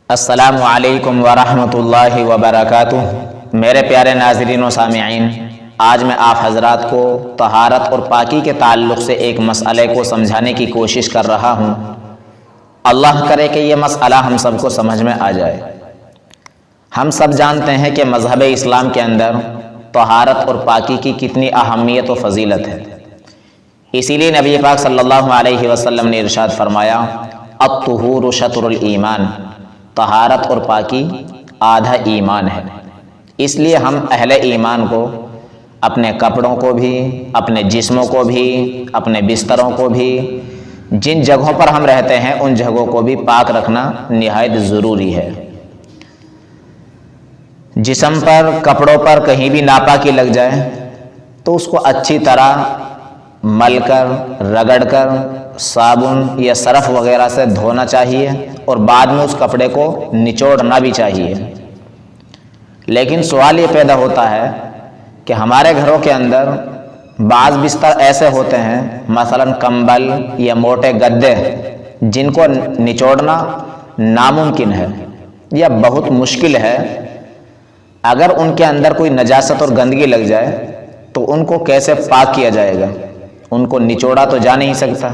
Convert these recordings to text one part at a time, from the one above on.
السلام علیکم ورحمۃ اللہ وبرکاتہ۔ میرے پیارے ناظرین و سامعین، آج میں آپ حضرات کو طہارت اور پاکی کے تعلق سے ایک مسئلے کو سمجھانے کی کوشش کر رہا ہوں۔ اللہ کرے کہ یہ مسئلہ ہم سب کو سمجھ میں آ جائے۔ ہم سب جانتے ہیں کہ مذہب اسلام کے اندر طہارت اور پاکی کی کتنی اہمیت و فضیلت ہے۔ اسی لیے نبی پاک صلی اللہ علیہ وسلم نے ارشاد فرمایا، الطہور شطر الایمان، طہارت اور پاکی آدھا ایمان ہے۔ اس لیے ہم اہل ایمان کو اپنے کپڑوں کو بھی، اپنے جسموں کو بھی، اپنے بستروں کو بھی، جن جگہوں پر ہم رہتے ہیں ان جگہوں کو بھی پاک رکھنا نہایت ضروری ہے۔ جسم پر، کپڑوں پر کہیں بھی ناپاکی لگ جائے تو اس کو اچھی طرح مل کر، رگڑ کر، صابن یا سرف وغیرہ سے دھونا چاہیے اور بعد میں اس کپڑے کو نچوڑنا بھی چاہیے۔ لیکن سوال یہ پیدا ہوتا ہے کہ ہمارے گھروں کے اندر بعض بستر ایسے ہوتے ہیں، مثلا کمبل یا موٹے گدے، جن کو نچوڑنا ناممکن ہے یا بہت مشکل ہے۔ اگر ان کے اندر کوئی نجاست اور گندگی لگ جائے تو ان کو کیسے پاک کیا جائے گا؟ ان کو نچوڑا تو جا نہیں سکتا،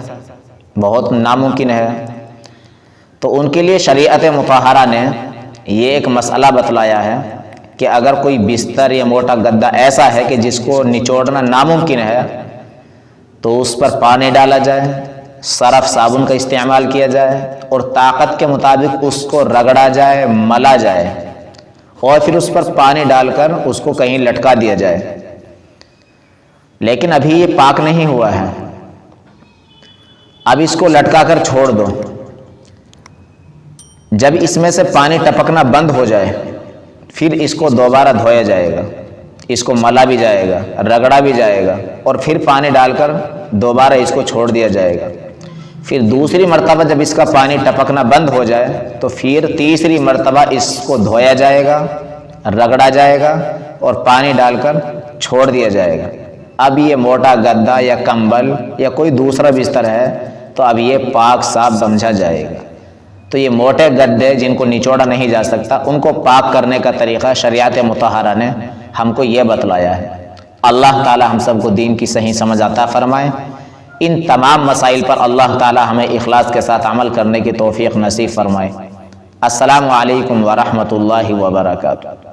بہت ناممکن ہے۔ تو ان کے لیے شریعت مطہرہ نے یہ ایک مسئلہ بتلایا ہے کہ اگر کوئی بستر یا موٹا گدا ایسا ہے کہ جس کو نچوڑنا ناممکن ہے تو اس پر پانی ڈالا جائے، سرف صابن کا استعمال کیا جائے اور طاقت کے مطابق اس کو رگڑا جائے، ملا جائے اور پھر اس پر پانی ڈال کر اس کو کہیں لٹکا دیا جائے۔ لیکن ابھی یہ پاک نہیں ہوا ہے، اب اس کو لٹکا کر چھوڑ دو۔ جب اس میں سے پانی ٹپکنا بند ہو جائے پھر اس کو دوبارہ دھویا جائے گا، اس کو ملا بھی جائے گا، رگڑا بھی جائے گا اور پھر پانی ڈال کر دوبارہ اس کو چھوڑ دیا جائے گا۔ پھر دوسری مرتبہ جب اس کا پانی ٹپکنا بند ہو جائے تو پھر تیسری مرتبہ اس کو دھویا جائے گا، رگڑا جائے گا اور پانی ڈال کر چھوڑ دیا جائے گا۔ اب یہ موٹا گدا یا کمبل یا کوئی دوسرا بستر ہے تو اب یہ پاک صاف سمجھا جائے گا۔ تو یہ موٹے گدے جن کو نچوڑا نہیں جا سکتا، ان کو پاک کرنے کا طریقہ شریعت مطہرہ نے ہم کو یہ بتلایا ہے۔ اللہ تعالی ہم سب کو دین کی صحیح سمجھ عطا فرمائے۔ ان تمام مسائل پر اللہ تعالی ہمیں اخلاص کے ساتھ عمل کرنے کی توفیق نصیب فرمائے۔ السلام علیکم ورحمۃ اللہ وبرکاتہ۔